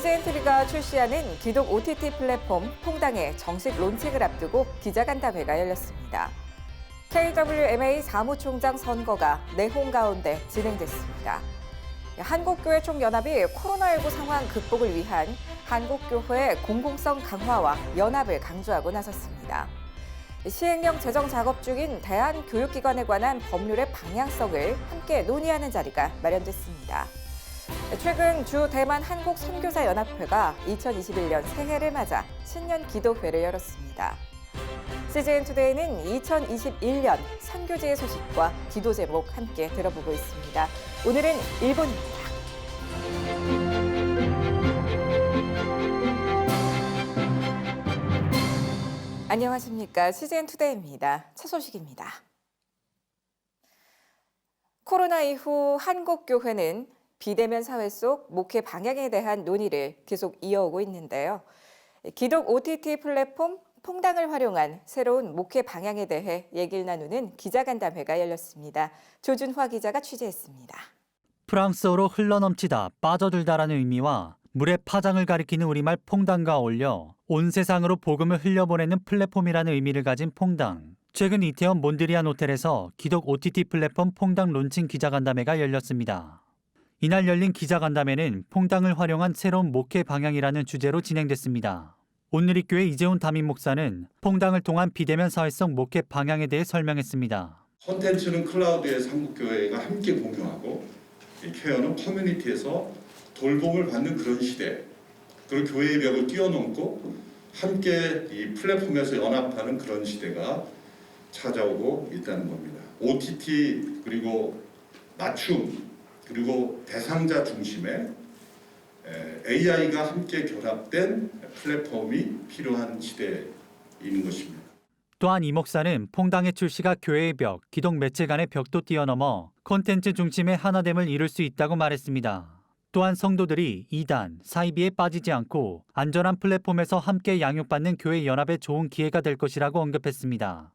CJNTV가 출시하는 기독 OTT 플랫폼 퐁당의 정식 론칭을 앞두고 기자간담회가 열렸습니다. KWMA 사무총장 선거가 내홍 가운데 진행됐습니다. 한국교회 총연합이 코로나19 상황 극복을 위한 한국교회의 공공성 강화와 연합을 강조하고 나섰습니다. 시행령 제정 작업 중인 대한교육기관에 관한 법률의 방향성을 함께 논의하는 자리가 마련됐습니다. 최근 주 대만 한국선교사연합회가 2021년 새해를 맞아 신년 기도회를 열었습니다. CJN투데이는 2021년 선교지의 소식과 기도 제목 함께 들어보고 있습니다. 오늘은 일본입니다. 안녕하십니까. CJN투데이입니다. 첫 소식입니다. 코로나 이후 한국교회는 비대면 사회 속 목회 방향에 대한 논의를 계속 이어오고 있는데요. 기독 OTT 플랫폼 퐁당을 활용한 새로운 목회 방향에 대해 얘기를 나누는 기자간담회가 열렸습니다. 조준화 기자가 취재했습니다. 프랑스어로 흘러넘치다, 빠져들다라는 의미와 물의 파장을 가리키는 우리말 퐁당과 어울려 온 세상으로 복음을 흘려보내는 플랫폼이라는 의미를 가진 퐁당. 최근 이태원 몬드리안 호텔에서 기독 OTT 플랫폼 퐁당 론칭 기자간담회가 열렸습니다. 이날 열린 기자간담회는 퐁당을 활용한 새로운 목회 방향이라는 주제로 진행됐습니다. 온누리교회 이재훈 담임 목사는 퐁당을 통한 비대면 사회성 목회 방향에 대해 설명했습니다. 콘텐츠는 클라우드에서 한국교회가 함께 공유하고 케어는 커뮤니티에서 돌봄을 받는 그런 시대, 그리고 교회의 벽을 뛰어넘고 함께 이 플랫폼에서 연합하는 그런 시대가 찾아오고 있다는 겁니다. OTT 그리고 맞춤 그리고 대상자 중심의 AI가 함께 결합된 플랫폼이 필요한 시대에 있는 것입니다. 또한 이 목사는 퐁당의 출시가 교회의 벽, 기독 매체 간의 벽도 뛰어넘어 콘텐츠 중심의 하나됨을 이룰 수 있다고 말했습니다. 또한 성도들이 이단, 사이비에 빠지지 않고 안전한 플랫폼에서 함께 양육받는 교회 연합에 좋은 기회가 될 것이라고 언급했습니다.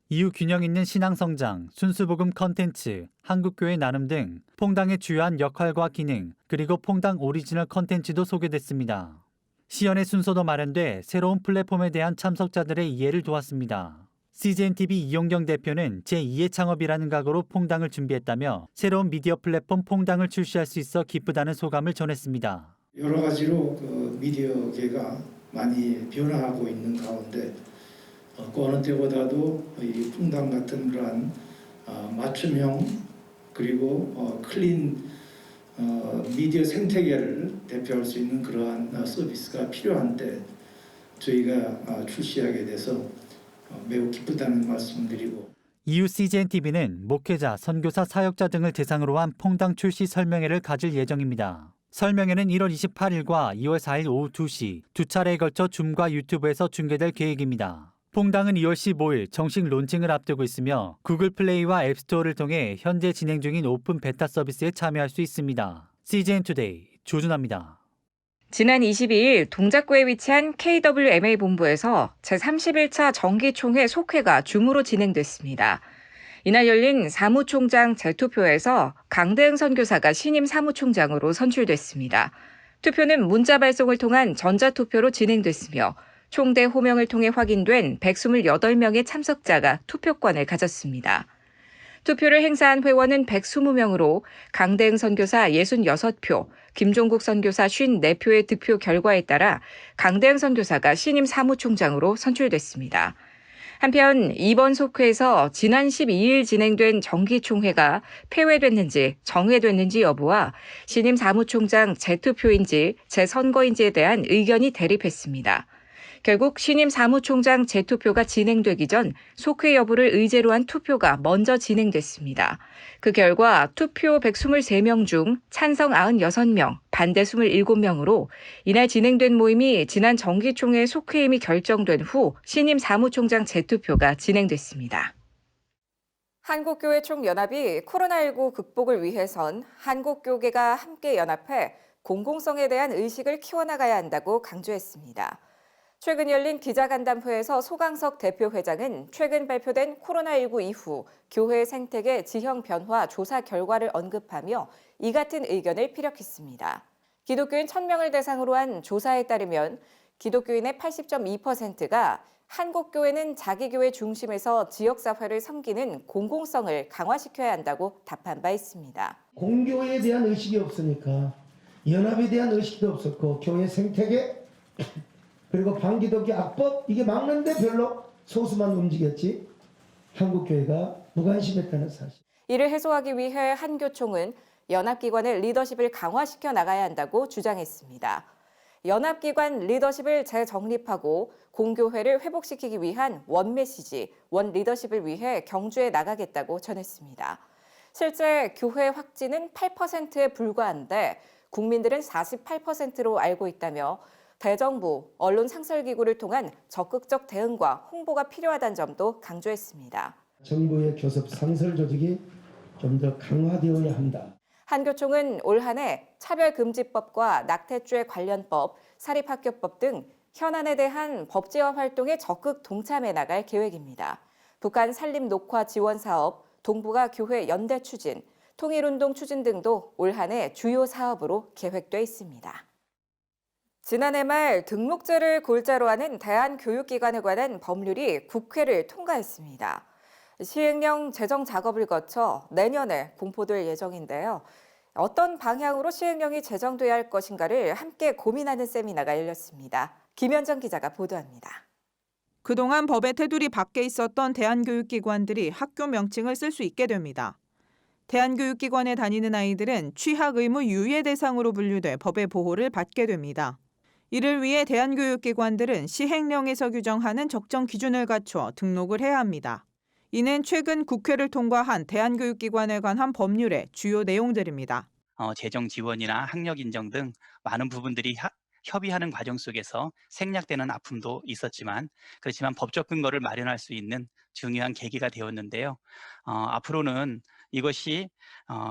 이후 균형 있는 신앙 성장, 순수복음 컨텐츠, 한국교회 나눔 등 퐁당의 주요한 역할과 기능, 그리고 퐁당 오리지널 컨텐츠도 소개됐습니다. 시연의 순서도 마련돼 새로운 플랫폼에 대한 참석자들의 이해를 도왔습니다. CJNTV 이용경 대표는 제2의 창업이라는 각오로 퐁당을 준비했다며 새로운 미디어 플랫폼 퐁당을 출시할 수 있어 기쁘다는 소감을 전했습니다. 여러 가지로 미디어계가 많이 변화하고 있는 가운데 그 어느 때보다도 이 퐁당 같은 그러한 맞춤형 그리고 클린 미디어 생태계를 대표할 수 있는 그러한 서비스가 필요한 때 저희가 출시하게 돼서 매우 기쁘다는 말씀드리고, 이후 CJNTV는 목회자, 선교사, 사역자 등을 대상으로 한 퐁당 출시 설명회를 가질 예정입니다. 설명회는 1월 28일과 2월 4일 오후 2시 두 차례에 걸쳐 줌과 유튜브에서 중계될 계획입니다. 퐁당은 2월 15일 정식 론칭을 앞두고 있으며 구글 플레이와 앱스토어를 통해 현재 진행 중인 오픈 베타 서비스에 참여할 수 있습니다. CJN투데이 조준하입니다. 지난 22일 동작구에 위치한 KWMA 본부에서 제31차 정기총회 속회가 줌으로 진행됐습니다. 이날 열린 사무총장 재투표에서 강대응 선교사가 신임 사무총장으로 선출됐습니다. 투표는 문자 발송을 통한 전자투표로 진행됐으며 총대 호명을 통해 확인된 128명의 참석자가 투표권을 가졌습니다. 투표를 행사한 회원은 120명으로 강대응 선교사 66표, 김종국 선교사 54표의 득표 결과에 따라 강대응 선교사가 신임 사무총장으로 선출됐습니다. 한편 이번 속회에서 지난 12일 진행된 정기총회가 폐회됐는지 정회됐는지 여부와 신임 사무총장 재투표인지 재선거인지에 대한 의견이 대립했습니다. 결국 신임 사무총장 재투표가 진행되기 전 속회 여부를 의제로 한 투표가 먼저 진행됐습니다. 그 결과 투표 123명 중 찬성 96명, 반대 27명으로 이날 진행된 모임이 지난 정기총회 속회임이 결정된 후 신임 사무총장 재투표가 진행됐습니다. 한국교회 총연합이 코로나19 극복을 위해선 한국교계가 함께 연합해 공공성에 대한 의식을 키워나가야 한다고 강조했습니다. 최근 열린 기자간담회에서 소강석 대표회장은 최근 발표된 코로나19 이후 교회 생태계 지형 변화 조사 결과를 언급하며 이 같은 의견을 피력했습니다. 기독교인 1,000명을 대상으로 한 조사에 따르면 기독교인의 80.2%가 한국 교회는 자기 교회 중심에서 지역사회를 섬기는 공공성을 강화시켜야 한다고 답한 바 있습니다. 공교회에 대한 의식이 없으니까 연합에 대한 의식도 없었고 교회 생태계 그리고 반기독교 악법 이게 막는데 별로 소수만 움직였지 한국교회가 무관심했다는 사실. 이를 해소하기 위해 한교총은 연합기관의 리더십을 강화시켜 나가야 한다고 주장했습니다. 연합기관 리더십을 재정립하고 공교회를 회복시키기 위한 원 메시지, 원 리더십을 위해 경주에 나가겠다고 전했습니다. 실제 교회 확진은 8%에 불과한데 국민들은 48%로 알고 있다며 대정부, 언론 상설기구를 통한 적극적 대응과 홍보가 필요하다는 점도 강조했습니다. 정부의 교섭 상설 조직이 좀 더 강화되어야 한다. 한교총은 올 한 해 차별금지법과 낙태죄 관련법, 사립학교법 등 현안에 대한 법제화 활동에 적극 동참해 나갈 계획입니다. 북한 산림 녹화 지원 사업, 동북아 교회 연대 추진, 통일운동 추진 등도 올 한 해 주요 사업으로 계획돼 있습니다. 지난해 말 등록제를 골자로 하는 대한교육기관에 관한 법률이 국회를 통과했습니다. 시행령 제정 작업을 거쳐 내년에 공포될 예정인데요. 어떤 방향으로 시행령이 제정돼야 할 것인가를 함께 고민하는 세미나가 열렸습니다. 김현정 기자가 보도합니다. 그동안 법의 테두리 밖에 있었던 대한교육기관들이 학교 명칭을 쓸 수 있게 됩니다. 대한교육기관에 다니는 아이들은 취학 의무 유예 대상으로 분류돼 법의 보호를 받게 됩니다. 이를 위해 대한교육기관들은 시행령에서 규정하는 적정 기준을 갖춰 등록을 해야 합니다. 이는 최근 국회를 통과한 대한교육기관에 관한 법률의 주요 내용들입니다. 재정 지원이나 학력 인정 등 많은 부분들이 협의하는 과정 속에서 생략되는 아픔도 있었지만 그렇지만 법적 근거를 마련할 수 있는 중요한 계기가 되었는데요. 앞으로는 이것이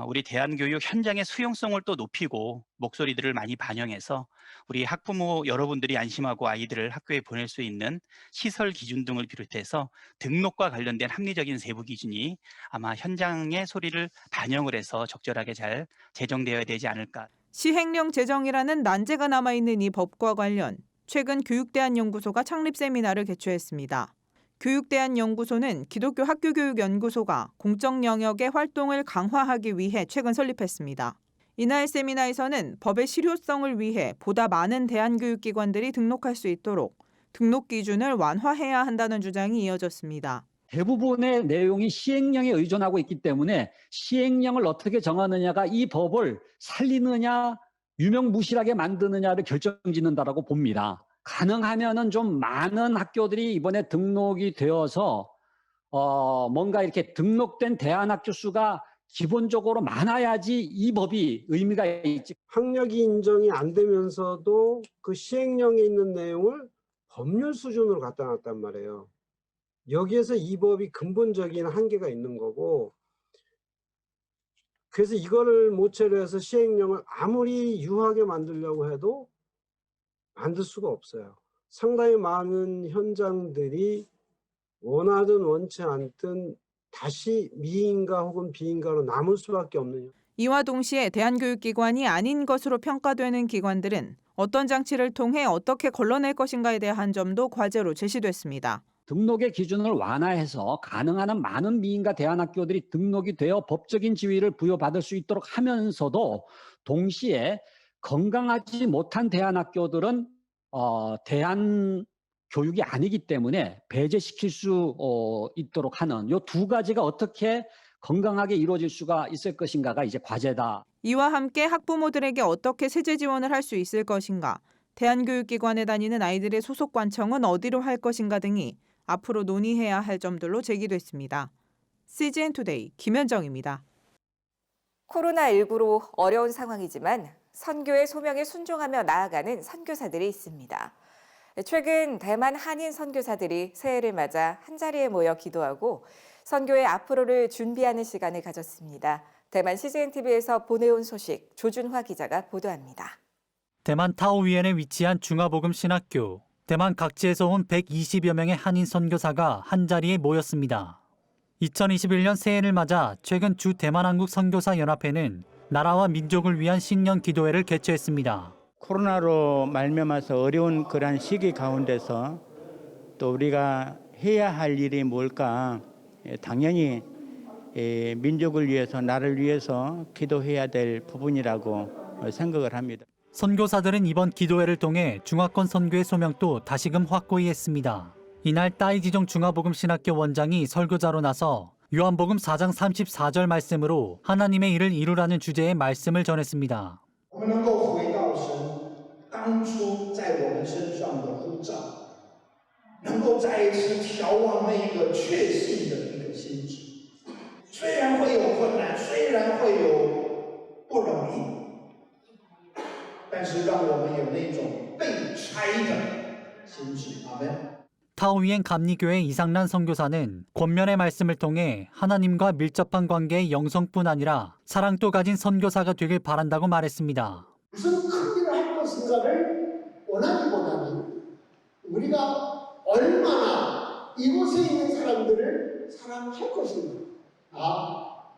우리 대한교육 현장의 수용성을 또 높이고 목소리들을 많이 반영해서 우리 학부모 여러분들이 안심하고 아이들을 학교에 보낼 수 있는 시설 기준 등을 비롯해서 등록과 관련된 합리적인 세부 기준이 아마 현장의 소리를 반영을 해서 적절하게 잘 제정되어야 되지 않을까. 시행령 제정이라는 난제가 남아있는 이 법과 관련 최근 교육대안연구소가 창립 세미나를 개최했습니다. 교육대안연구소는 기독교 학교교육연구소가 공적 영역의 활동을 강화하기 위해 최근 설립했습니다. 이날 세미나에서는 법의 실효성을 위해 보다 많은 대한교육기관들이 등록할 수 있도록 등록 기준을 완화해야 한다는 주장이 이어졌습니다. 대부분의 내용이 시행령에 의존하고 있기 때문에 시행령을 어떻게 정하느냐가 이 법을 살리느냐 유명무실하게 만드느냐를 결정짓는다라고 봅니다. 가능하면은 좀 많은 학교들이 이번에 등록이 되어서 뭔가 이렇게 등록된 대안학교 수가 기본적으로 많아야지 이 법이 의미가 있지. 학력이 인정이 안 되면서도 그 시행령에 있는 내용을 법률 수준으로 갖다 놨단 말이에요. 여기에서 이 법이 근본적인 한계가 있는 거고, 그래서 이거를 모체로 해서 시행령을 아무리 유하게 만들려고 해도 만들 수가 없어요. 상당히 많은 현장들이 원하든 원치 않든 다시 미인가 혹은 비인가로 남을 수밖에 없는. 이와 동시에 대한교육기관이 아닌 것으로 평가되는 기관들은 어떤 장치를 통해 어떻게 걸러낼 것인가에 대한 점도 과제로 제시됐습니다. 등록의 기준을 완화해서 가능한 한 많은 미인가 대안학교들이 등록이 되어 법적인 지위를 부여받을 수 있도록 하면서도 동시에 건강하지 못한 대안학교들은 대안 교육이 아니기 때문에 배제시킬 수 있도록 하는 이 두 가지가 어떻게 건강하게 이루어질 수가 있을 것인가가 이제 과제다. 이와 함께 학부모들에게 어떻게 세제 지원을 할 수 있을 것인가, 대한교육기관에 다니는 아이들의 소속 관청은 어디로 할 것인가 등이 앞으로 논의해야 할 점들로 제기됐습니다. CGN투데이 김현정입니다. 코로나19로 어려운 상황이지만 선교의 소명에 순종하며 나아가는 선교사들이 있습니다. 최근 대만 한인 선교사들이 새해를 맞아 한자리에 모여 기도하고 선교의 앞으로를 준비하는 시간을 가졌습니다. 대만 CGNTV에서 보내온 소식 조준화 기자가 보도합니다. 대만 타오위엔에 위치한 중화복음 신학교. 대만 각지에서 온 120여 명의 한인 선교사가 한자리에 모였습니다. 2021년 새해를 맞아 최근 주 대만한국 선교사 연합회는 나라와 민족을 위한 신년 기도회를 개최했습니다. 코로나로 말미암아서 어려운 그러한 시기 가운데서 또 우리가 해야 할 일이 뭘까? 당연히 민족을 위해서, 나를 위해서 기도해야 될 부분이라고 생각을 합니다. 선교사들은 이번 기도회를 통해 중화권 선교의 소명도 다시금 확고히 했습니다. 이날 따이지종 중화복음신학교 원장이 설교자로 나서 요한복음 4장 34절 말씀으로 하나님의 일을 이루라는 주제의 말씀을 전했습니다. 我们能够回到神当初在我们身上的呼召，能够再一次眺望那一个确信的一个心智。虽然会有困难，虽然会有不容易，但是让我们有那种被拆的心智。阿门。 타오위엔 감리교회 이상란 선교사는 권면의 말씀을 통해 하나님과 밀접한 관계의 영성뿐 아니라 사랑도 가진 선교사가 되길 바란다고 말했습니다. 무슨 큰 일을 할 것인가를 원하기보다는 우리가 얼마나 이곳에 있는 사람들을 사랑할 것인가.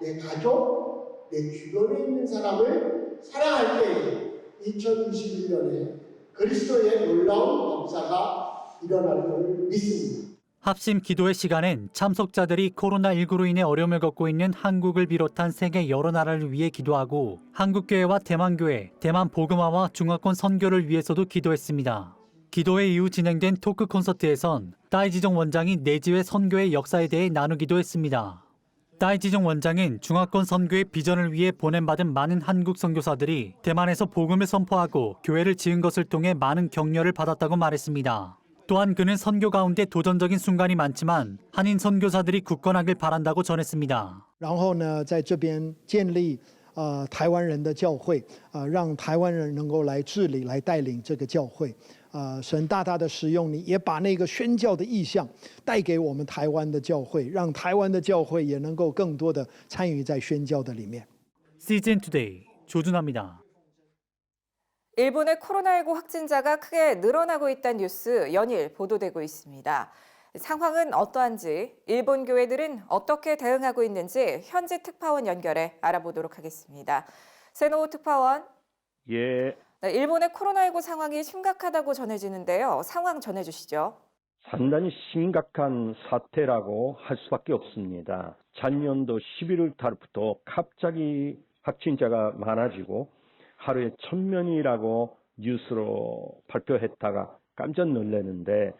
내 가족, 내 주변에 있는 사람을 사랑할 때 2021년에 그리스도의 놀라운 역사가 일어날 것을 믿습니다. 합심 기도회 시간엔 참석자들이 코로나19로 인해 어려움을 겪고 있는 한국을 비롯한 세계 여러 나라를 위해 기도하고 한국교회와 대만교회, 대만 복음화와 중화권 선교를 위해서도 기도했습니다. 기도회 이후 진행된 토크 콘서트에선 따이지종 원장이 내지회 선교의 역사에 대해 나누기도 했습니다. 따이지종 원장은 중화권 선교의 비전을 위해 보냄받은 많은 한국 선교사들이 대만에서 복음을 선포하고 교회를 지은 것을 통해 많은 격려를 받았다고 말했습니다. 또한 그는 선교 가운데 도전적인 순간이 많지만 한인 선교사들이 굳건하길 바란다고 전했습니다. 然后呢，在这边建立台湾人的教会，让台湾人能够来治理、来带领这个教会。神大大的使用你，也把那个宣教的意向带给我们台湾的教会，让台湾的教会也能够更多的参与在宣教的里面。 CGN 투데이 조준합니다. 일본의 코로나19 확진자가 크게 늘어나고 있다는 뉴스 연일 보도되고 있습니다. 상황은 어떠한지, 일본 교회들은 어떻게 대응하고 있는지 현지 특파원 연결해 알아보도록 하겠습니다. 세노 특파원. 예. 네, 일본의 코로나19 상황이 심각하다고 전해지는데요. 상황 전해주시죠. 상당히 심각한 사태라고 할 수밖에 없습니다. 작년도 11월 달부터 갑자기 확진자가 많아지고 하루에 1000명이라고 뉴스로 발표했다가 깜짝 놀랐는데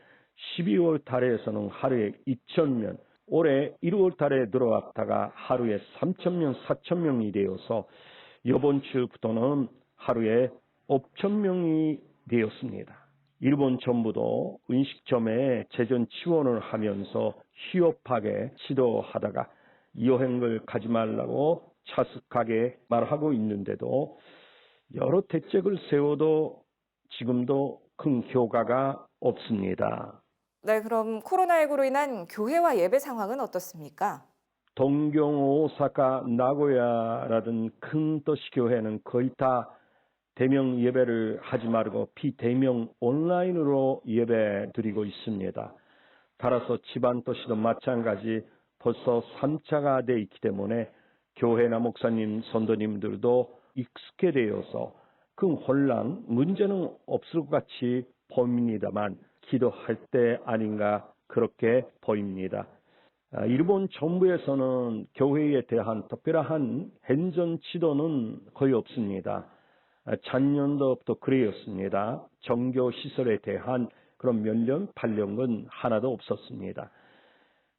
12월 달에서는 하루에 2000명, 올해 1월 달에 들어왔다가 하루에 3000명, 4000명이 되어서 이번 주부터는 하루에 5000명이 되었습니다. 일본 정부도 음식점에 재정 지원을 하면서 휴업하게 지도하다가 여행을 가지 말라고 자숙하게 말하고 있는데도 여러 대책을 세워도 지금도 큰 효과가 없습니다. 네, 그럼 코로나19로 인한 교회와 예배 상황은 어떻습니까? 동경, 오사카, 나고야라든 큰 도시 교회는 거의 다 대면 예배를 하지 말고 비대면 온라인으로 예배 드리고 있습니다. 따라서 지방 도시도 마찬가지 벌써 3차가 돼 있기 때문에 교회나 목사님, 선도님들도 익숙해되어서 그 혼란, 문제는 없을 것 같이 보입니다만 기도할 때 아닌가 그렇게 보입니다. 일본 정부에서는 교회에 대한 특별한 행정 지도는 거의 없습니다. 작년도부터 그랬습니다. 종교시설에 대한 그런 면령, 발령은 하나도 없었습니다.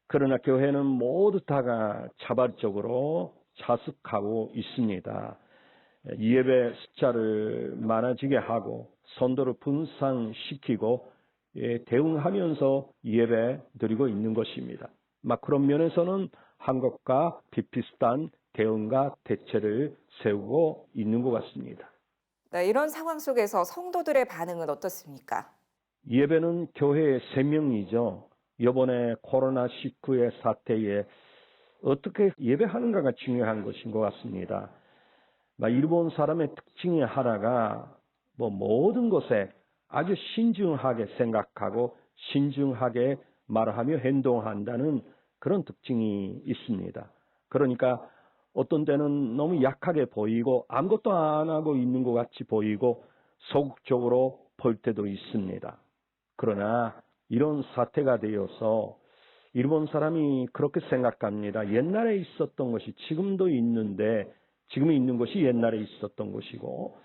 그러나 교회는 모두 다가 자발적으로 자숙하고 있습니다. 예배 숫자를 많아지게 하고 선도를 분산시키고 대응하면서 예배 드리고 있는 것입니다. 그런 면에서는 한국과 비슷한 대응과 대책을 세우고 있는 것 같습니다. 네, 이런 상황 속에서 성도들의 반응은 어떻습니까? 예배는 교회의 생명이죠. 이번에 코로나19의 사태에 어떻게 예배하는가가 중요한 것인 것 같습니다. 일본 사람의 특징이 하나가 모든 것에 아주 신중하게 생각하고 신중하게 말하며 행동한다는 그런 특징이 있습니다. 그러니까 어떤 때는 너무 약하게 보이고 아무것도 안 하고 있는 것 같이 보이고 소극적으로 볼 때도 있습니다. 그러나 이런 사태가 되어서 일본 사람이 그렇게 생각합니다. 옛날에 있었던 것이 지금도 있는데 지금 있는 것이 옛날에 있었던 것이고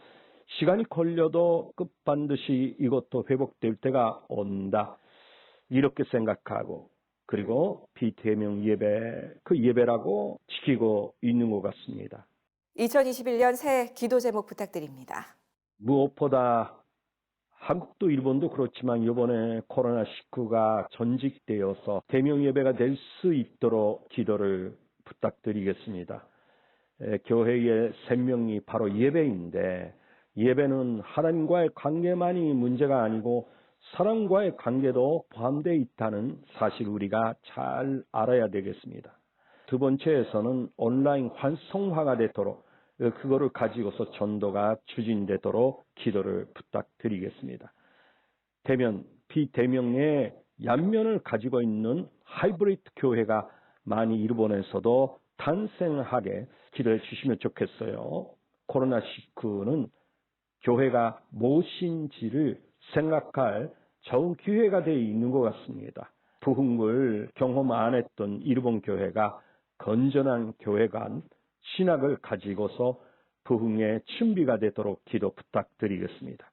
시간이 걸려도 반드시 이것도 회복될 때가 온다. 이렇게 생각하고 그리고 비대면 예배, 그 예배라고 지키고 있는 것 같습니다. 2021년 새해 기도 제목 부탁드립니다. 무엇보다 한국도 일본도 그렇지만 이번에 코로나19가 전직되어서 대면 예배가 될 수 있도록 기도를 부탁드리겠습니다. 교회의 생명이 바로 예배인데 예배는 하나님과의 관계만이 문제가 아니고 사람과의 관계도 포함되어 있다는 사실 우리가 잘 알아야 되겠습니다. 두 번째에서는 온라인 활성화가 되도록 그거를 가지고서 전도가 추진되도록 기도를 부탁드리겠습니다. 대면, 비대면의 양면을 가지고 있는 하이브리드 교회가 많이 일본에서도 탄생하게 기도해 주시면 좋겠어요. 코로나19는 교회가 무엇인지를 생각할 좋은 기회가 되어 있는 것 같습니다. 부흥을 경험 안 했던 일본 교회가 건전한 교회관, 신학을 가지고서 부흥의 준비가 되도록 기도 부탁드리겠습니다.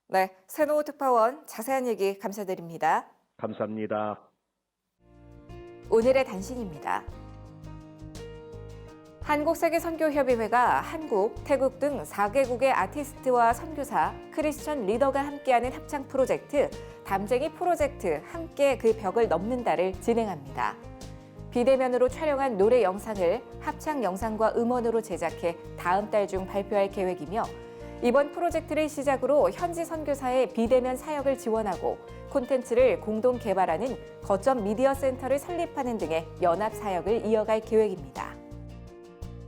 네, 세노 특파원 자세한 얘기 감사드립니다. 감사합니다. 오늘의 단신입니다. 한국세계선교협의회가 한국, 태국 등 4개국의 아티스트와 선교사, 크리스천 리더가 함께하는 합창 프로젝트 담쟁이 프로젝트 함께 그 벽을 넘는다를 진행합니다. 비대면으로 촬영한 노래 영상을 합창 영상과 음원으로 제작해 다음 달 중 발표할 계획이며 이번 프로젝트를 시작으로 현지 선교사의 비대면 사역을 지원하고 콘텐츠를 공동 개발하는 거점 미디어 센터를 설립하는 등의 연합 사역을 이어갈 계획입니다.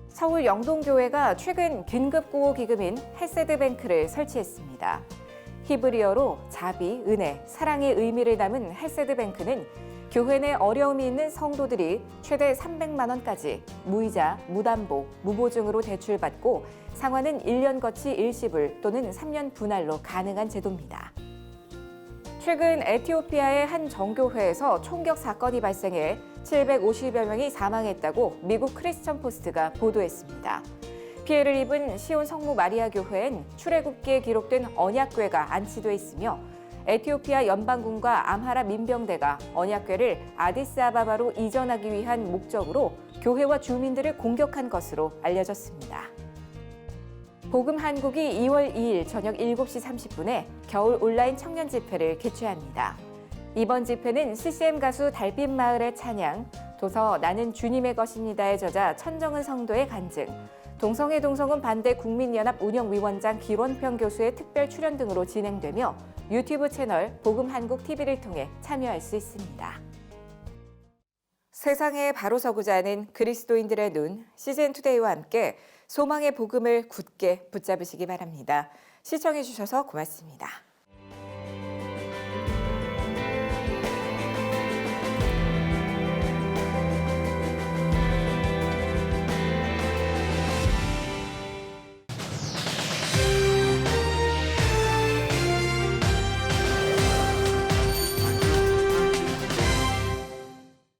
서울 영동교회가 최근 긴급구호 기금인 헬세드뱅크를 설치했습니다. 히브리어로 자비, 은혜, 사랑의 의미를 담은 헬세드뱅크는 교회 내 어려움이 있는 성도들이 최대 300만 원까지 무이자, 무담보, 무보증으로 대출받고 상환은 1년 거치 일시불 또는 3년 분할로 가능한 제도입니다. 최근 에티오피아의 한 정교회에서 총격 사건이 발생해 750여 명이 사망했다고 미국 크리스천 포스트가 보도했습니다. 피해를 입은 시온 성모 마리아 교회엔 출애굽기에 기록된 언약궤가 안치돼 있으며 에티오피아 연방군과 암하라 민병대가 언약궤를 아디스아바바로 이전하기 위한 목적으로 교회와 주민들을 공격한 것으로 알려졌습니다. 복음 한국이 2월 2일 저녁 7시 30분에 겨울 온라인 청년 집회를 개최합니다. 이번 집회는 CCM 가수 달빛마을의 찬양, 도서 나는 주님의 것입니다의 저자 천정은 성도의 간증, 동성애 동성혼 반대 국민연합 운영위원장 기론평 교수의 특별 출연 등으로 진행되며 유튜브 채널 복음 한국 TV를 통해 참여할 수 있습니다. 세상에 바로 서고자 하는 그리스도인들의 눈 시즌투데이와 함께 소망의 복음을 굳게 붙잡으시기 바랍니다. 시청해 주셔서 고맙습니다.